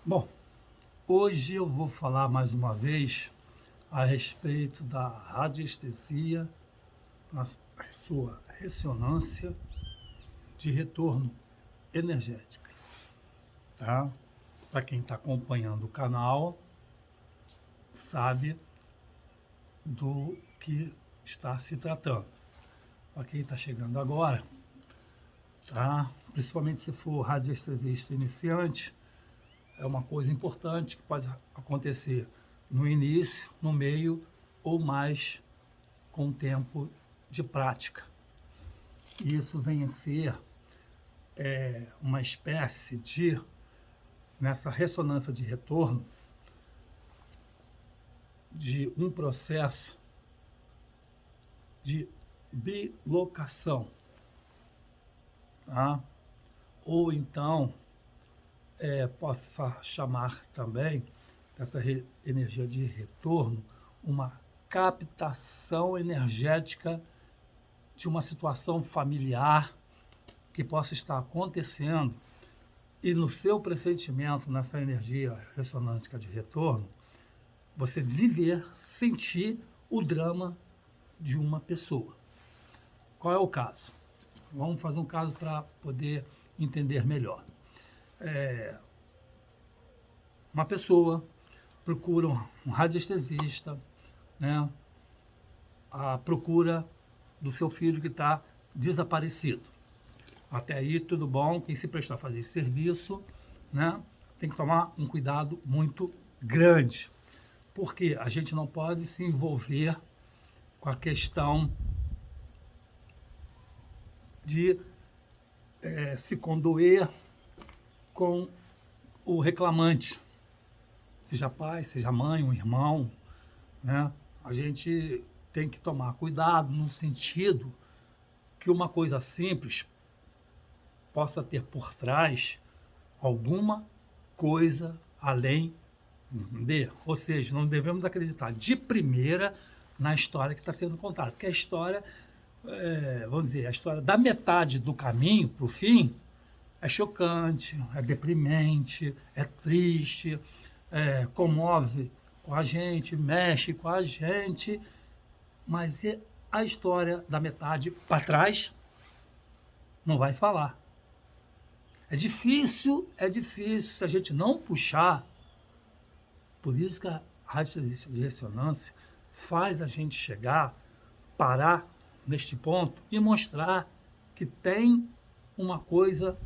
Bom, hoje eu vou falar mais uma vez a respeito da radiestesia na sua ressonância de retorno energética, tá? Para quem está acompanhando o canal, sabe do que está se tratando. Para quem está chegando agora, tá? Principalmente se for radiestesista iniciante, é uma coisa importante que pode acontecer no início, no meio ou mais com o tempo de prática. E isso vem a ser uma espécie de, nessa ressonância de retorno, de um processo de bilocação, tá? Ou então possa chamar também dessa energia de retorno uma captação energética de uma situação familiar que possa estar acontecendo e no seu pressentimento, nessa energia ressonância de retorno, você viver, sentir o drama de uma pessoa. Qual é o caso? Vamos fazer um caso para poder entender melhor. Uma pessoa procura um radiestesista, né, à procura do seu filho que está desaparecido. Até aí tudo bom, quem se prestar a fazer esse serviço, né, tem que tomar um cuidado muito grande, porque a gente não pode se envolver com a questão de se condoer com o reclamante, seja pai, seja mãe, um irmão, né? A gente tem que tomar cuidado no sentido que uma coisa simples possa ter por trás alguma coisa além de, ou seja, não devemos acreditar de primeira na história que está sendo contada, porque a história, vamos dizer, a história da metade do caminho para o fim é chocante, é deprimente, é triste, comove com a gente, mexe com a gente, mas a história da metade para trás não vai falar. É difícil se a gente não puxar. Por isso que a rádio de ressonância faz a gente chegar, parar neste ponto e mostrar que tem uma coisa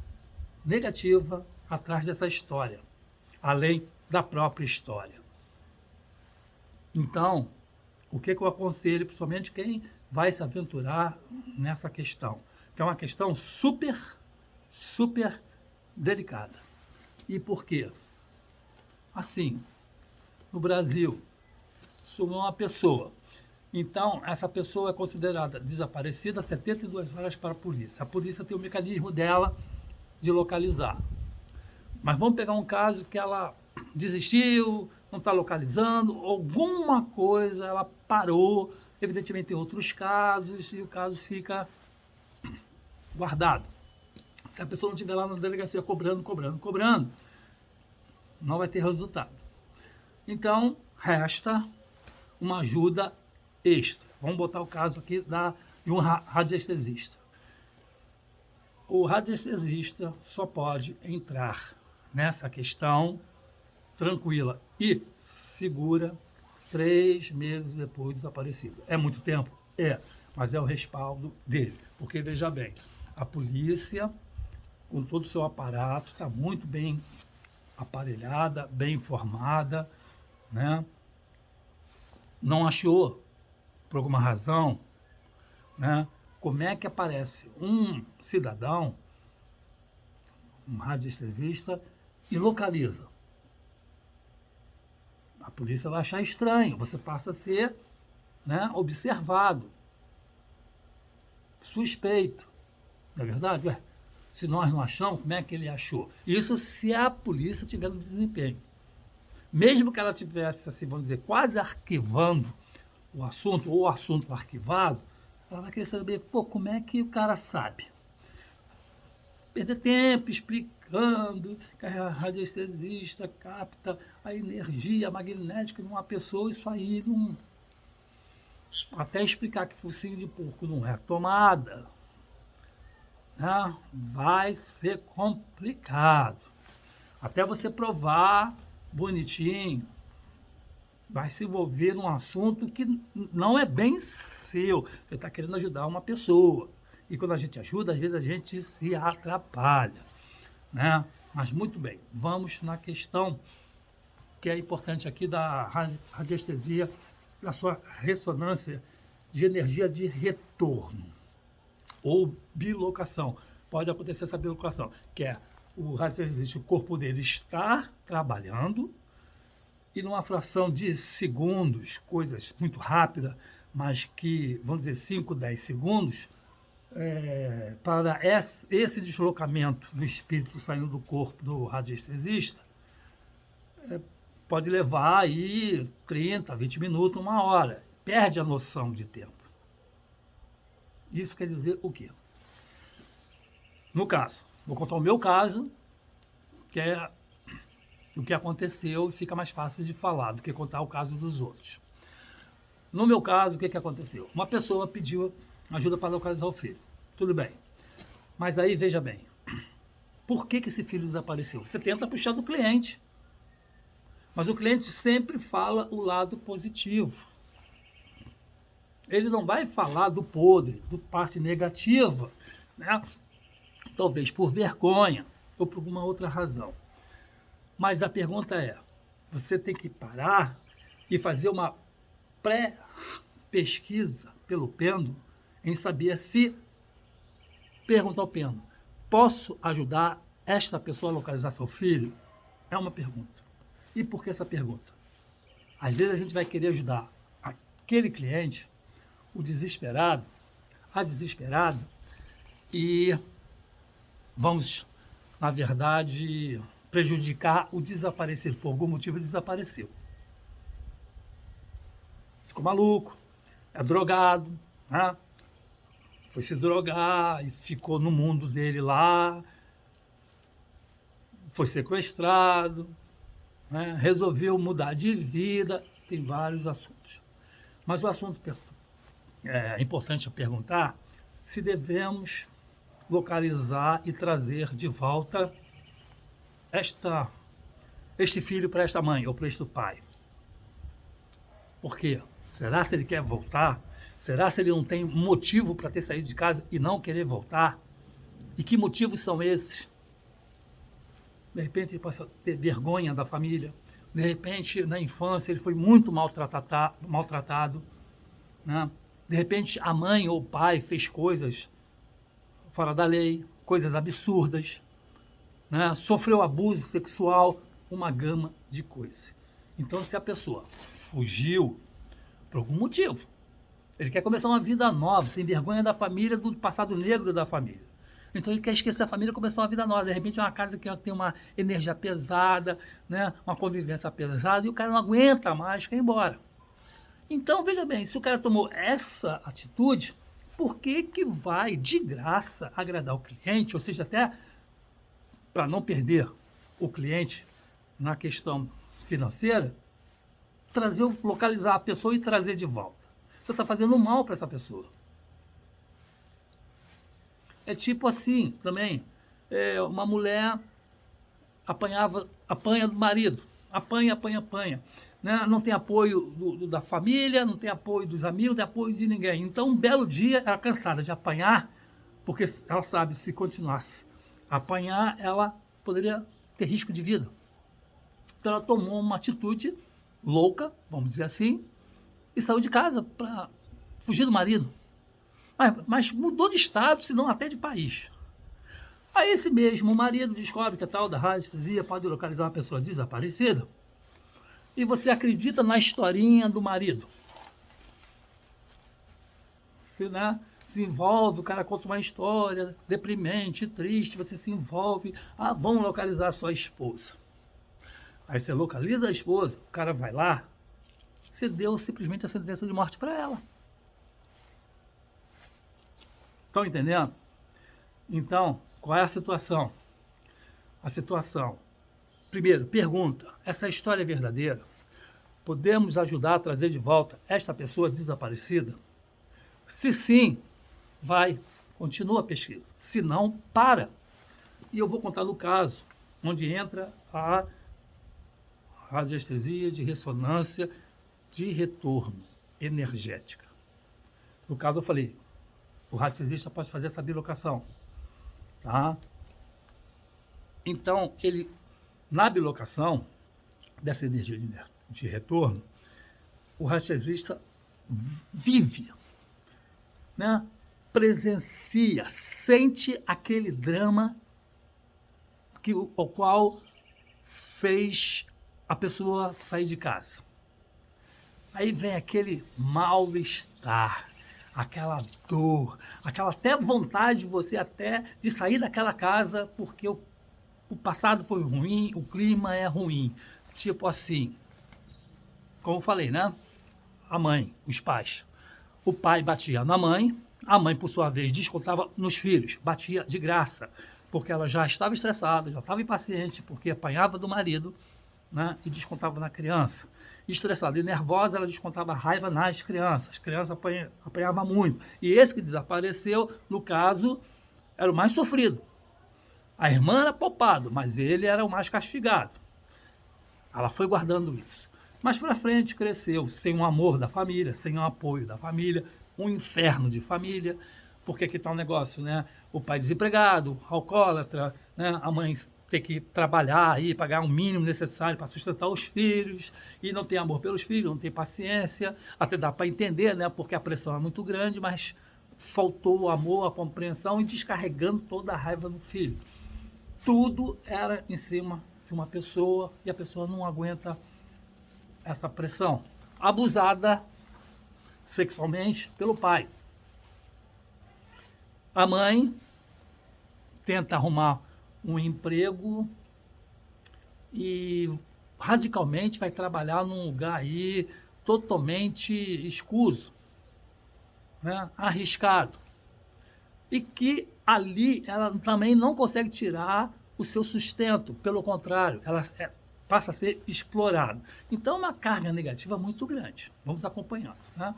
negativa atrás dessa história, além da própria história. Então, o que eu aconselho, principalmente quem vai se aventurar nessa questão? Que é uma questão super delicada. E por quê? Assim, no Brasil, sumiu uma pessoa. Então, essa pessoa é considerada desaparecida 72 horas para a polícia. A polícia tem o mecanismo dela de localizar. Mas vamos pegar um caso que ela desistiu, não está localizando, alguma coisa, ela parou. Evidentemente tem outros casos e o caso fica guardado. Se a pessoa não estiver lá na delegacia cobrando, não vai ter resultado. Então, resta uma ajuda extra. Vamos botar o caso aqui de um radiestesista. O radiestesista só pode entrar nessa questão tranquila e segura 3 meses depois do desaparecido. É muito tempo? É, mas é o respaldo dele. Porque, veja bem, a polícia, com todo o seu aparato, está muito bem aparelhada, bem informada, né? Não achou, por alguma razão, né? Como é que aparece um cidadão, um radiestesista, e localiza? A polícia vai achar estranho, você passa a ser, né, observado, suspeito. Não é verdade? Ué, se nós não achamos, como é que ele achou? Isso se a polícia tiver no desempenho. Mesmo que ela tivesse, assim, vamos dizer, quase arquivando o assunto, ou o assunto arquivado, ela vai querer saber, pô, como é que o cara sabe? perder tempo explicando que a radiestesista capta a energia magnética de uma pessoa, isso aí não... Até explicar que focinho de porco não é tomada, né? Vai ser complicado. Até você provar bonitinho, vai se envolver num assunto que não é bem seu. Você está querendo ajudar uma pessoa. E quando a gente ajuda, às vezes a gente se atrapalha, né? Mas muito bem, vamos na questão que é importante aqui da radiestesia, da sua ressonância de energia de retorno ou bilocação. Pode acontecer essa bilocação, que é o radiestesista, o corpo dele está trabalhando e numa fração de segundos, coisas muito rápidas, mas que, vamos dizer, 5, 10 segundos, para esse deslocamento do espírito saindo do corpo do radiestesista, pode levar aí 30, 20 minutos, 1 hora. Perde a noção de tempo. Isso quer dizer o quê? No caso, vou contar o meu caso, que é o que aconteceu e fica mais fácil de falar do que contar o caso dos outros. No meu caso, o que aconteceu? Uma pessoa pediu ajuda para localizar o filho. Tudo bem. Mas aí, veja bem, por que esse filho desapareceu? Você tenta puxar do cliente. Mas o cliente sempre fala o lado positivo. Ele não vai falar do podre, do parte negativa, né? Talvez por vergonha ou por alguma outra razão. Mas a pergunta é, você tem que parar e fazer uma pré-pesquisa pelo pêndulo em saber se perguntar ao pêndulo, posso ajudar esta pessoa a localizar seu filho? É uma pergunta. E por que essa pergunta? Às vezes a gente vai querer ajudar aquele cliente, o desesperado, a desesperada, e vamos, na verdade, prejudicar o desaparecido. Por algum motivo ele desapareceu. Ficou maluco, é drogado, né? Foi se drogar e ficou no mundo dele lá, foi sequestrado, né? Resolveu mudar de vida, tem vários assuntos. Mas o assunto importante a perguntar se devemos localizar e trazer de volta este filho para esta mãe ou para este pai. Por quê? Será se ele quer voltar? Será se ele não tem motivo para ter saído de casa e não querer voltar? E que motivos são esses? De repente ele possa ter vergonha da família. De repente, na infância, ele foi muito maltratado, né? De repente, a mãe ou o pai fez coisas fora da lei, coisas absurdas, né? Sofreu abuso sexual, uma gama de coisas. Então, se a pessoa fugiu por algum motivo, ele quer começar uma vida nova, tem vergonha da família, do passado negro da família. Então ele quer esquecer a família e começar uma vida nova. De repente é uma casa que tem uma energia pesada, né? Uma convivência pesada, e o cara não aguenta mais, quer ir embora. Então, veja bem, se o cara tomou essa atitude, por que vai de graça agradar o cliente, ou seja, até para não perder o cliente na questão financeira, localizar a pessoa e trazer de volta? Você está fazendo mal para essa pessoa. É tipo assim, também, uma mulher apanha do marido, apanha, né? Não tem apoio da família, não tem apoio dos amigos, não tem apoio de ninguém. Então, um belo dia, ela cansada de apanhar, porque ela sabe, se continuasse a apanhar, ela poderia ter risco de vida. Então, ela tomou uma atitude louca, vamos dizer assim, e saiu de casa para fugir do marido. Mas mudou de estado, se não até de país. Aí esse mesmo marido descobre que a tal da radiestesia pode localizar uma pessoa desaparecida, e você acredita na historinha do marido. Você, né, se envolve, o cara conta uma história deprimente, triste, você se envolve, vamos localizar a sua esposa. Aí você localiza a esposa, o cara vai lá, você deu simplesmente a sentença de morte para ela. Estão entendendo? Então, Qual é a situação? A situação. Primeiro, pergunta: essa história é verdadeira? Podemos ajudar a trazer de volta esta pessoa desaparecida? Se sim, vai, continua a pesquisa. Se não, para. E eu vou contar no caso, onde entra a radiestesia de ressonância de retorno energética. No caso, eu falei, o radiestesista pode fazer essa bilocação. Tá? Então, ele, na bilocação dessa energia de retorno, o radiestesista vive, né? Presencia, sente aquele drama o qual fez a pessoa sair de casa. Aí vem aquele mal-estar, aquela dor, aquela até vontade de você até de sair daquela casa porque o passado foi ruim, o clima é ruim. Tipo assim, como eu falei, né? A mãe, os pais. O pai batia na mãe, a mãe, por sua vez, descontava nos filhos, batia de graça, porque ela já estava estressada, já estava impaciente, porque apanhava do marido, né? E descontava na criança. Estressada e nervosa, ela descontava raiva nas crianças. As crianças apanhavam muito. E esse que desapareceu, no caso, era o mais sofrido. A irmã era poupado, mas ele era o mais castigado. Ela foi guardando isso. Mas para frente cresceu sem o amor da família, sem o apoio da família, um inferno de família, porque aqui está um negócio, né? O pai desempregado, alcoólatra, né? A mãe ter que trabalhar e pagar o mínimo necessário para sustentar os filhos, e não tem amor pelos filhos, não tem paciência, até dá para entender, né? Porque a pressão é muito grande, mas faltou o amor, a compreensão e descarregando toda a raiva no filho. Tudo era em cima de uma pessoa e a pessoa não aguenta essa pressão. Abusada sexualmente pelo pai. A mãe tenta arrumar um emprego e radicalmente vai trabalhar num lugar aí totalmente escuso, né? Arriscado. E que ali ela também não consegue tirar o seu sustento, pelo contrário, ela passa a ser explorada. Então, é uma carga negativa muito grande. Vamos acompanhando. Né?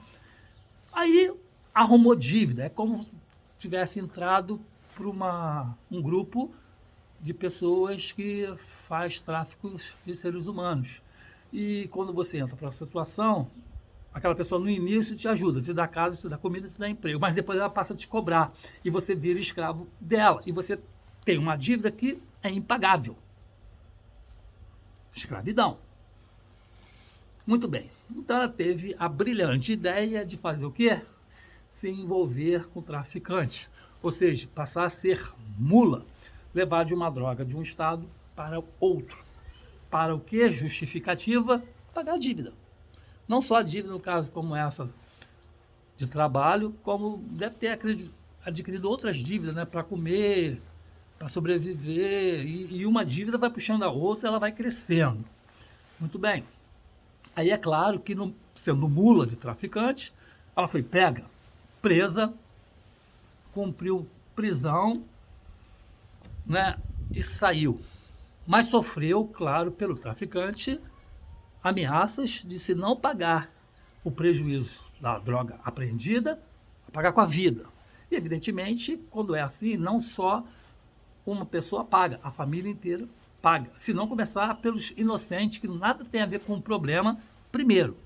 Aí, arrumou dívida. É como tivesse entrado para um grupo de pessoas que faz tráfico de seres humanos. E quando você entra para a situação, aquela pessoa no início te ajuda, te dá casa, te dá comida, te dá emprego, mas depois ela passa a te cobrar e você vira escravo dela. E você tem uma dívida que é impagável. Escravidão. Muito bem. Então ela teve a brilhante ideia de fazer o quê? Se envolver com traficante. Ou seja, passar a ser mula. Levar de uma droga de um estado para outro. Para o quê? Justificativa? Pagar a dívida. Não só a dívida, no caso como essa de trabalho, como deve ter adquirido outras dívidas, né? Para comer, para sobreviver. E uma dívida vai puxando a outra, ela vai crescendo. Muito bem. Aí é claro que, sendo mula de traficante, ela foi pega, presa, cumpriu prisão, né, e saiu. Mas sofreu, claro, pelo traficante, ameaças de, se não pagar o prejuízo da droga apreendida, pagar com a vida. E, evidentemente, quando é assim, não só uma pessoa paga, a família inteira paga. Se não começar pelos inocentes, que nada tem a ver com o problema, primeiro.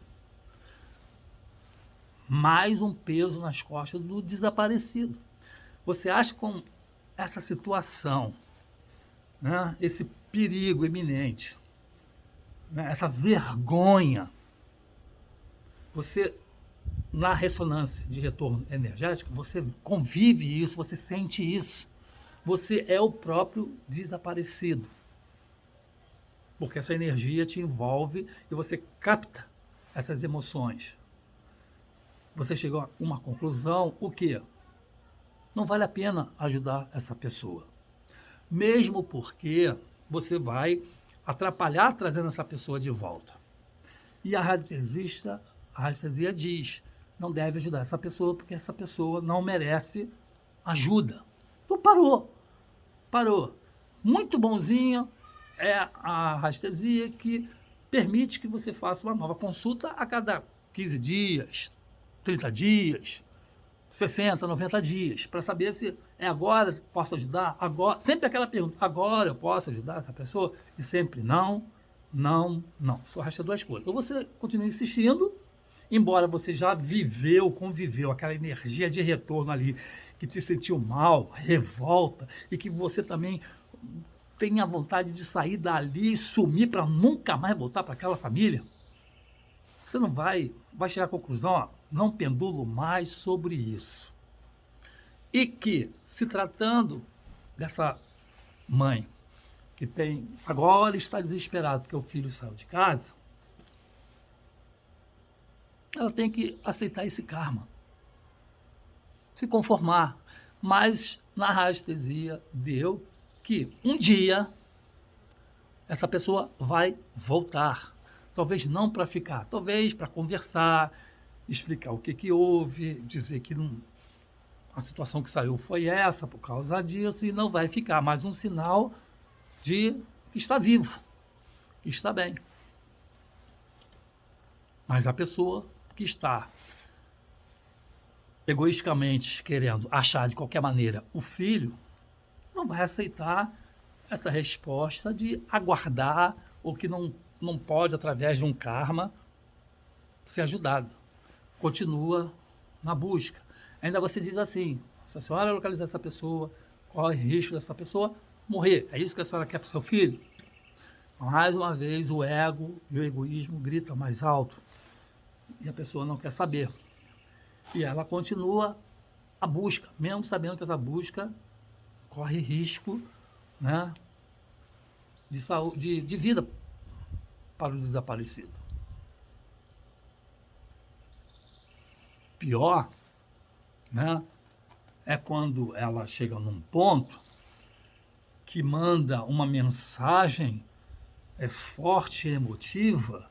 Mais um peso nas costas do desaparecido. Você acha que com essa situação, né, esse perigo iminente, né, essa vergonha, você, na ressonância de retorno energético, você convive isso, você sente isso. Você é o próprio desaparecido. Porque essa energia te envolve e você capta essas emoções. Você chegou a uma conclusão, o quê? Não vale a pena ajudar essa pessoa. Mesmo porque você vai atrapalhar trazendo essa pessoa de volta. E a radiestesia diz, não deve ajudar essa pessoa porque essa pessoa não merece ajuda. Então parou. parou. Muito bonzinho é a rastresia que permite que você faça uma nova consulta a cada 15 dias, 30 dias, 60, 90 dias, para saber se é agora que posso ajudar, agora, sempre aquela pergunta, agora eu posso ajudar essa pessoa? E sempre não, não, não. Só resta duas coisas. Ou você continua insistindo, embora você já viveu, conviveu aquela energia de retorno ali, que te sentiu mal, revolta, e que você também tem a vontade de sair dali e sumir para nunca mais voltar para aquela família, você não vai chegar à conclusão, ó, não pendulo mais sobre isso. E que, se tratando dessa mãe que tem, agora está desesperada porque o filho saiu de casa, ela tem que aceitar esse karma, se conformar. Mas na rastresia deu que um dia essa pessoa vai voltar. Talvez não para ficar, talvez para conversar, explicar o que houve, dizer que não, a situação que saiu foi essa por causa disso e não vai ficar. Mais um sinal de que está vivo, que está bem. Mas a pessoa que está egoisticamente querendo achar de qualquer maneira o filho, não vai aceitar essa resposta de aguardar ou que não pode, através de um karma, ser ajudado. Continua na busca. Ainda você diz assim, se a senhora localizar essa pessoa, corre risco dessa pessoa morrer. É isso que a senhora quer para o seu filho? Mais uma vez o ego e o egoísmo gritam mais alto. E a pessoa não quer saber. E ela continua a busca, mesmo sabendo que essa busca corre risco, né, de saúde, de vida para o desaparecido. Pior, né, é quando ela chega num ponto que manda uma mensagem forte e emotiva,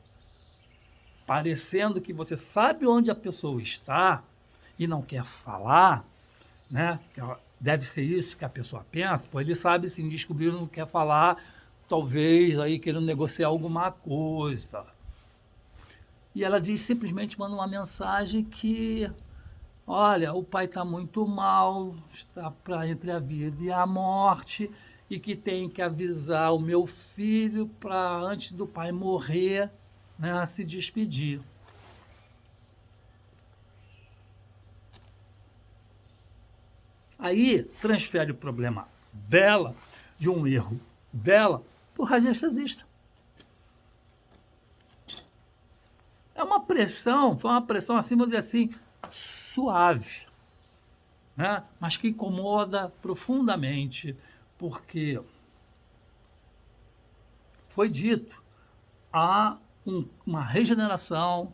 parecendo que você sabe onde a pessoa está e não quer falar, né? Deve ser isso que a pessoa pensa, pois ele sabe sim, descobriu, não quer falar, talvez aí querendo negociar alguma coisa. E ela diz, simplesmente manda uma mensagem que, olha, o pai está muito mal, está entre a vida e a morte, e que tem que avisar o meu filho para, antes do pai morrer, né, se despedir. Aí transfere o problema dela, de um erro dela, para o radiestesista. É uma pressão, foi uma pressão assim, vamos dizer assim, suave, né? Mas que incomoda profundamente, porque foi dito, há uma regeneração,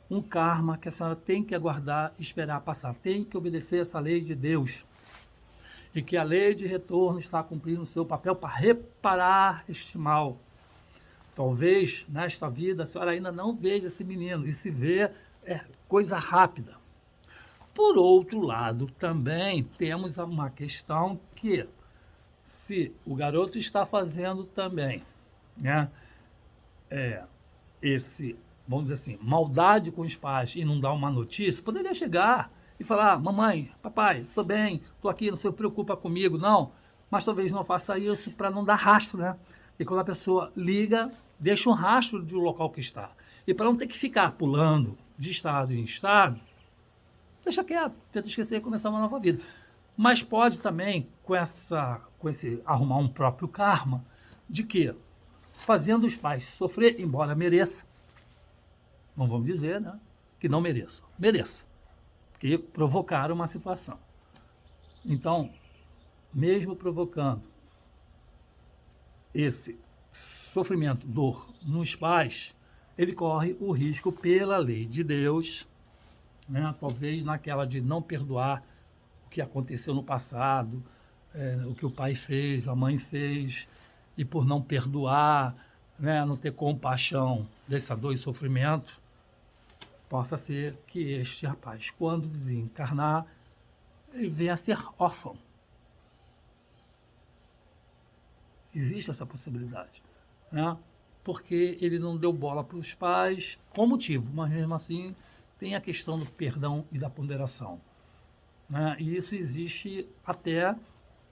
um karma que a senhora tem que aguardar, esperar passar, tem que obedecer essa lei de Deus. E que a lei de retorno está cumprindo o seu papel para reparar este mal. Talvez nesta vida a senhora ainda não veja esse menino, e se vê é coisa rápida. Por outro lado, também temos uma questão que, se o garoto está fazendo também, né, vamos dizer assim, maldade com os pais e não dar uma notícia, poderia chegar e falar, mamãe, papai, estou bem, estou aqui, não se preocupa comigo, não. Mas talvez não faça isso para não dar rastro, né? E quando a pessoa liga, deixa um rastro do local que está. E para não ter que ficar pulando de estado em estado, deixa quieto, tenta esquecer e começar uma nova vida. Mas pode também, com esse arrumar um próprio karma, de que, fazendo os pais sofrer, embora mereça, não vamos dizer, né, que não mereça, mereça, porque provocaram uma situação. Então, mesmo provocando esse sofrimento, dor nos pais, ele corre o risco, pela lei de Deus, né, talvez naquela de não perdoar o que aconteceu no passado, o que o pai fez, a mãe fez, e por não perdoar, né, não ter compaixão dessa dor e sofrimento, possa ser que este rapaz, quando desencarnar, ele venha a ser órfão. Existe essa possibilidade, né? Porque ele não deu bola para os pais, com motivo, mas mesmo assim tem a questão do perdão e da ponderação, né? E isso existe até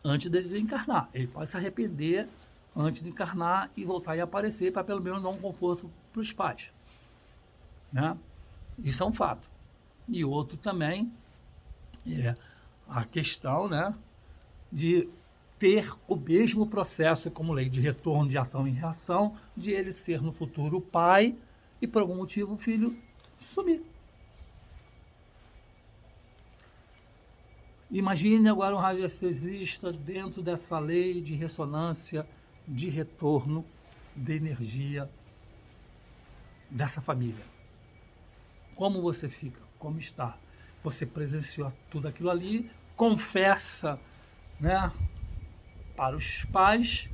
antes dele encarnar. Ele pode se arrepender antes de encarnar e voltar e aparecer para pelo menos dar um conforto para os pais, né? Isso é um fato. E outro também é a questão, né, de ter o mesmo processo como lei de retorno de ação e reação, de ele ser no futuro pai e por algum motivo o filho sumir. Imagine agora um radiestesista dentro dessa lei de ressonância de retorno de energia dessa família. Como você fica? Como está? Você presenciou tudo aquilo ali, confessa, né, para os pais,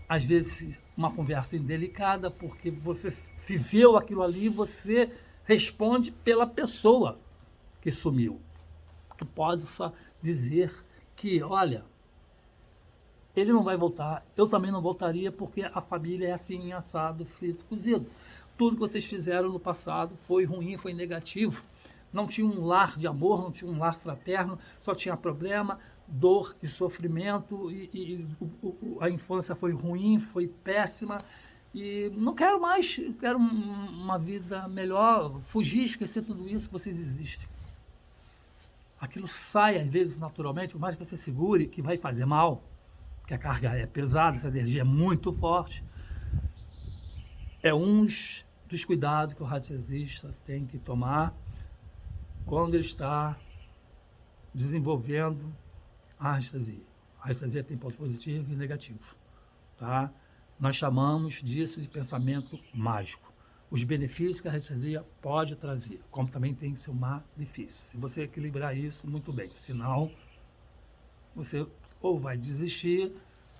às vezes uma conversa indelicada, porque você viveu aquilo ali, você responde pela pessoa que sumiu. Que pode só dizer que, olha, ele não vai voltar, eu também não voltaria, porque a família é assim, assado, frito, cozido. Tudo que vocês fizeram no passado foi ruim, foi negativo. Não tinha um lar de amor, não tinha um lar fraterno, só tinha problema, dor e sofrimento, a infância foi ruim, foi péssima, e não quero mais, quero uma vida melhor, fugir, esquecer tudo isso que vocês existem. Aquilo sai, às vezes, naturalmente, por mais que você segure, que vai fazer mal, porque a carga é pesada, essa energia é muito forte. É um dos cuidados que o radiestesista tem que tomar quando ele está desenvolvendo a radiestesia. A radiestesia tem ponto positivo e negativo, tá? Nós chamamos disso de pensamento mágico. Os benefícios que a radiestesia pode trazer, como também tem seu malefício. Se você equilibrar isso, muito bem. Senão, você ou vai desistir,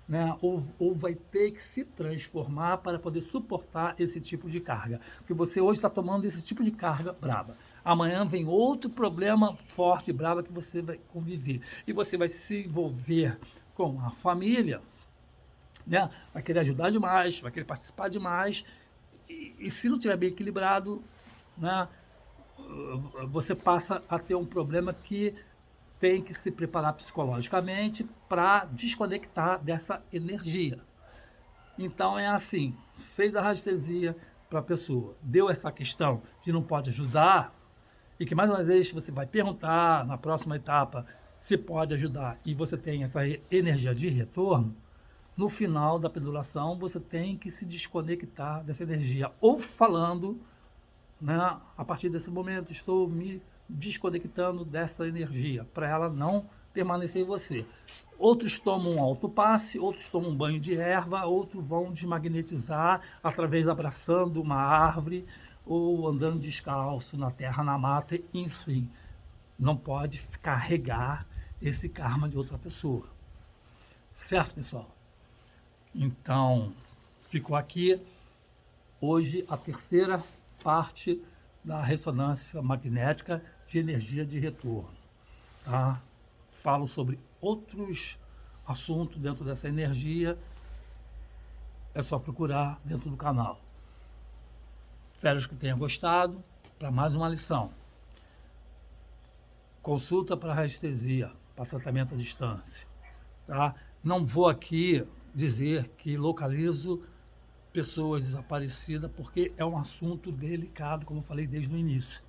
né, ou vai ter que se transformar para poder suportar esse tipo de carga. Porque você hoje está tomando esse tipo de carga braba. Amanhã vem outro problema forte e braba que você vai conviver. E você vai se envolver com a família, né, vai querer ajudar demais, vai querer participar demais. E se não estiver bem equilibrado, né, você passa a ter um problema que tem que se preparar psicologicamente para desconectar dessa energia. Então é assim, fez a radiestesia para a pessoa, deu essa questão de não pode ajudar, e que mais uma vez você vai perguntar na próxima etapa se pode ajudar, e você tem essa energia de retorno, no final da pendulação você tem que se desconectar dessa energia, ou falando, né, a partir desse momento estou me desconectando dessa energia, para ela não permanecer em você. Outros tomam um autopasse, outros tomam um banho de erva, outros vão desmagnetizar através abraçando uma árvore ou andando descalço na terra, na mata, enfim. Não pode carregar esse karma de outra pessoa. Certo, pessoal? Então, ficou aqui hoje a terceira parte da ressonância magnética de energia de retorno, tá? Falo sobre outros assuntos dentro dessa energia, é só procurar dentro do canal. Espero que tenha gostado. Para mais uma lição. Consulta para radiestesia, para tratamento à distância, tá? Não vou aqui dizer que localizo pessoas desaparecidas, porque é um assunto delicado, como eu falei desde o início.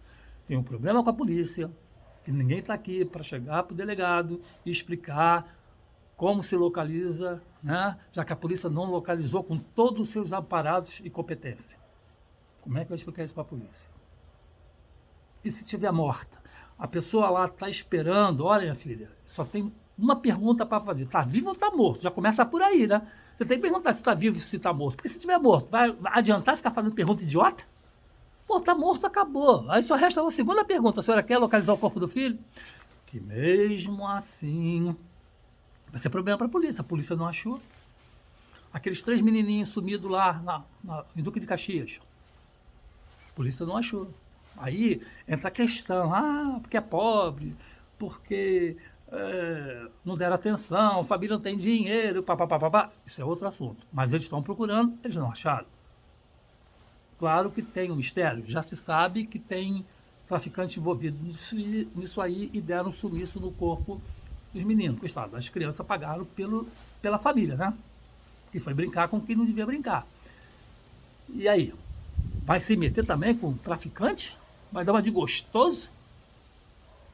Tem um problema com a polícia, que ninguém está aqui para chegar para o delegado e explicar como se localiza, né? Já que a polícia não localizou com todos os seus aparatos e competência. Como é que vai explicar isso para a polícia? E se estiver morta? A pessoa lá está esperando, olha, minha filha, só tem uma pergunta para fazer, está vivo ou está morto? Já começa por aí, né? Você tem que perguntar se está vivo e se está morto. Porque se estiver morto, vai adiantar ficar fazendo pergunta idiota? Pô, está morto, acabou. Aí só resta uma segunda pergunta. A senhora quer localizar o corpo do filho? Que mesmo assim, vai ser problema para a polícia não achou. Aqueles 3 menininhos sumidos lá em Duque de Caxias, a polícia não achou. Aí entra a questão, porque é pobre, porque não deram atenção, a família não tem dinheiro, papapá. Isso é outro assunto. Mas eles estão procurando, eles não acharam. Claro que tem um mistério. Já se sabe que tem traficantes envolvidos nisso aí e deram sumiço no corpo dos meninos. Coitado, as crianças pagaram pela família, né? Que foi brincar com quem não devia brincar. E aí? Vai se meter também com traficante? Vai dar uma de gostoso?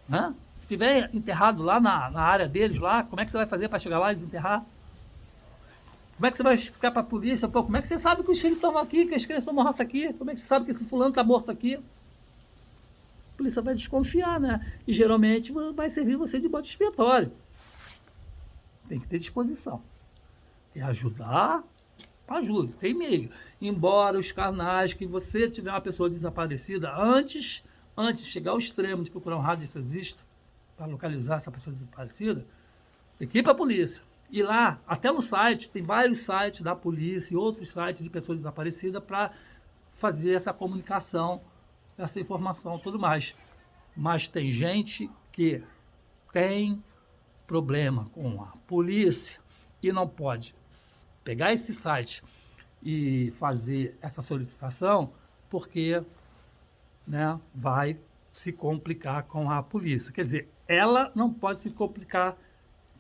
Né? Se estiver enterrado lá na área deles, lá, como é que você vai fazer para chegar lá e desenterrar? Como é que você vai explicar para a polícia? Pô, como é que você sabe que os filhos estão aqui, que as crianças estão mortas aqui? Como é que você sabe que esse fulano está morto aqui? A polícia vai desconfiar, né? E geralmente vai servir você de bode expiatório. Tem que ter disposição. Quer ajudar? Ajude, tem meio. Embora os canais que você tiver uma pessoa desaparecida, antes de chegar ao extremo de procurar um radiestesista para localizar essa pessoa desaparecida, tem que ir para a polícia. E lá, até no site, tem vários sites da polícia e outros sites de pessoas desaparecidas para fazer essa comunicação, essa informação e tudo mais. Mas tem gente que tem problema com a polícia e não pode pegar esse site e fazer essa solicitação porque, né, vai se complicar com a polícia. Quer dizer, ela não pode se complicar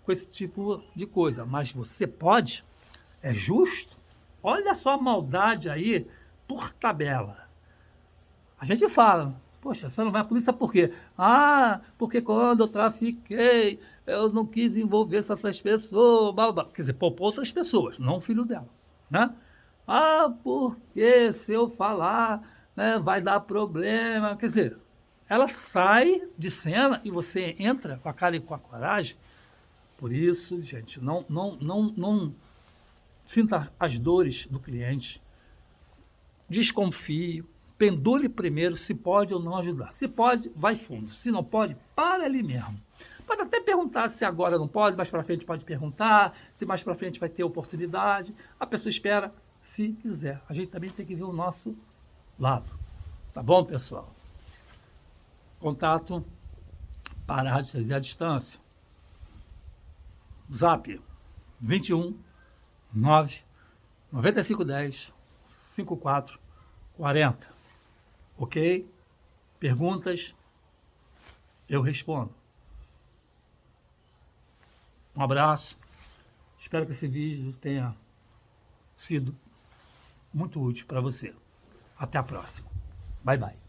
com esse tipo de coisa, mas você pode, é justo. Olha só a maldade aí por tabela. A gente fala, poxa, você não vai à polícia por quê? Ah, porque quando eu trafiquei, eu não quis envolver essas pessoas, blá, blá. Quer dizer, poupou outras pessoas, não o filho dela, né? Ah, porque se eu falar, né, vai dar problema. Quer dizer, ela sai de cena e você entra com a cara e com a coragem. Por isso, gente, não sinta as dores do cliente. Desconfie, pendule primeiro se pode ou não ajudar. Se pode, vai fundo. Se não pode, para ali mesmo. Pode até perguntar se agora não pode, mais para frente pode perguntar, se mais para frente vai ter oportunidade. A pessoa espera se quiser. A gente também tem que ver o nosso lado. Tá bom, pessoal? Contato para a Rádio à distância. Zap 21 9 9510 5440. Ok? Perguntas, eu respondo. Um abraço. Espero que esse vídeo tenha sido muito útil para você. Até a próxima. Bye, bye.